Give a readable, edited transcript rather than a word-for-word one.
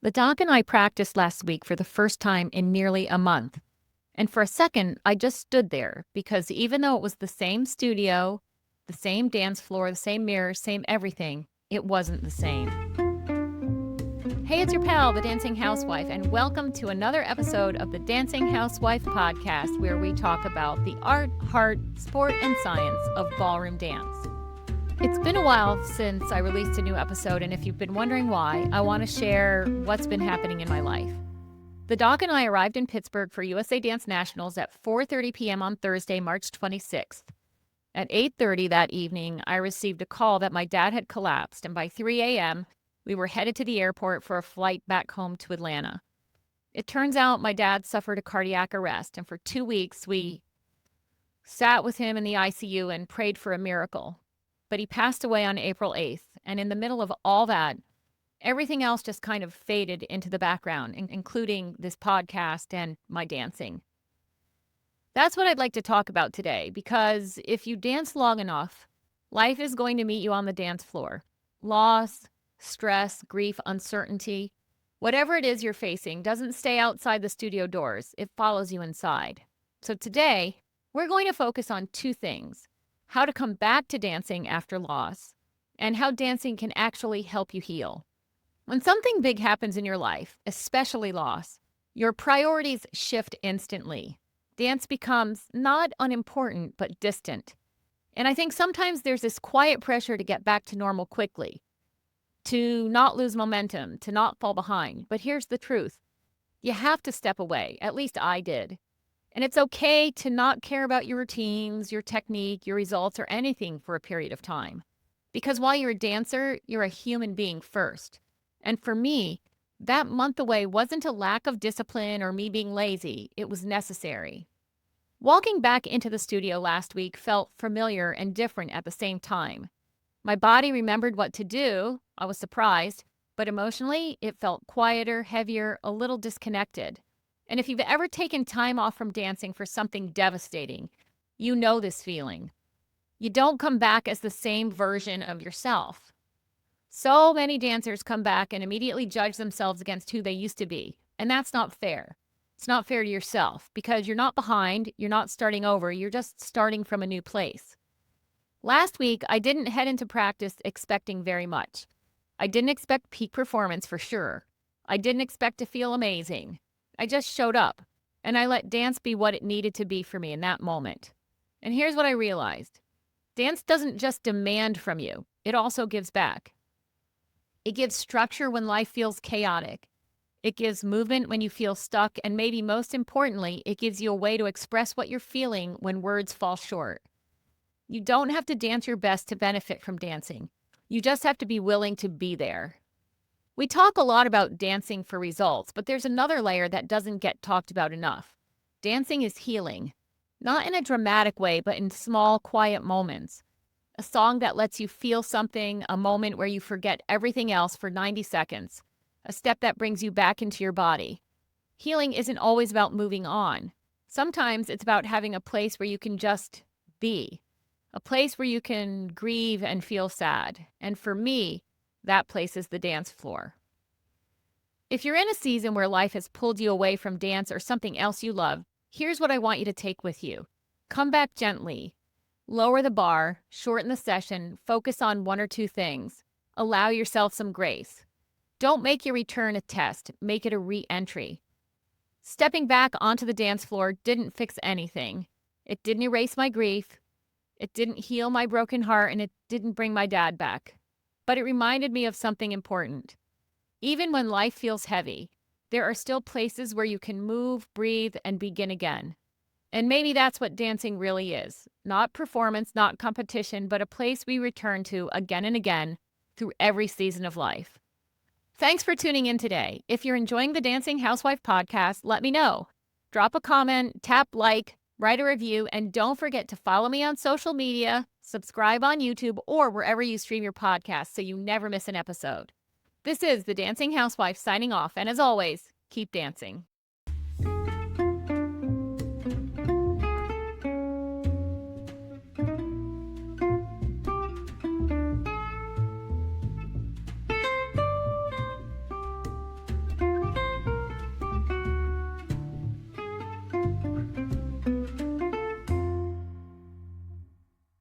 The doc and I practiced last week for the first time in nearly a month. And for a second, I just stood there because even though it was the same studio, the same dance floor, the same mirrors, same everything, it wasn't the same. Hey, it's your pal, the Dancing Housewife, and welcome to another episode of the Dancing Housewife Podcast, where we talk about the art, heart, sport, and science of ballroom dance. It's been a while since I released a new episode, and if you've been wondering why, I want to share what's been happening in my life. The doc and I arrived in Pittsburgh for USA Dance Nationals at 4:30 p.m. on Thursday, March 26th. At 8:30 that evening, I received a call that my dad had collapsed, and by 3 a.m., we were headed to the airport for a flight back home to Atlanta. It turns out my dad suffered a cardiac arrest, and for 2 weeks, we sat with him in the ICU and prayed for a miracle. But he passed away on April 8th, and in the middle of all that, everything else just kind of faded into the background, including this podcast and my dancing. That's what I'd like to talk about today, because if you dance long enough, life is going to meet you on the dance floor. Loss, stress, grief, uncertainty, whatever it is you're facing doesn't stay outside the studio doors. It follows you inside. So today, we're going to focus on two things: how to come back to dancing after loss, and how dancing can actually help you heal. When something big happens in your life, especially loss, your priorities shift instantly. Dance becomes not unimportant, but distant. And I think sometimes there's this quiet pressure to get back to normal quickly, to not lose momentum, to not fall behind. But here's the truth. You have to step away. At least I did. And it's okay to not care about your routines, your technique, your results, or anything for a period of time. Because while you're a dancer, you're a human being first. And for me, that month away wasn't a lack of discipline or me being lazy. It was necessary. Walking back into the studio last week felt familiar and different at the same time. My body remembered what to do. I was surprised. But emotionally, it felt quieter, heavier, a little disconnected. And if you've ever taken time off from dancing for something devastating, you know this feeling. You don't come back as the same version of yourself. So many dancers come back and immediately judge themselves against who they used to be. And that's not fair. It's not fair to yourself because you're not behind, you're not starting over, you're just starting from a new place. Last week, I didn't head into practice expecting very much. I didn't expect peak performance for sure. I didn't expect to feel amazing. I just showed up, and I let dance be what it needed to be for me in that moment. And here's what I realized. Dance doesn't just demand from you, it also gives back. It gives structure when life feels chaotic. It gives movement when you feel stuck, and maybe most importantly, it gives you a way to express what you're feeling when words fall short. You don't have to dance your best to benefit from dancing. You just have to be willing to be there. We talk a lot about dancing for results, but there's another layer that doesn't get talked about enough. Dancing is healing. Not in a dramatic way, but in small, quiet moments. A song that lets you feel something, a moment where you forget everything else for 90 seconds. A step that brings you back into your body. Healing isn't always about moving on. Sometimes it's about having a place where you can just be. A place where you can grieve and feel sad. And for me, that place is the dance floor. If you're in a season where life has pulled you away from dance or something else you love, here's what I want you to take with you. Come back gently. Lower the bar, shorten the session, focus on one or two things. Allow yourself some grace. Don't make your return a test, make it a re-entry. Stepping back onto the dance floor didn't fix anything. It didn't erase my grief. It didn't heal my broken heart, and it didn't bring my dad back. But it reminded me of something important. Even when life feels heavy, there are still places where you can move, breathe, and begin again. And maybe that's what dancing really is. Not performance, not competition, but a place we return to again and again through every season of life. Thanks for tuning in today. If you're enjoying the Dancing Housewife podcast, let me know. Drop a comment, tap like, write a review, and don't forget to follow me on social media, subscribe on YouTube, or wherever you stream your podcast so you never miss an episode. This is the Dancing Housewife signing off, and as always, keep dancing.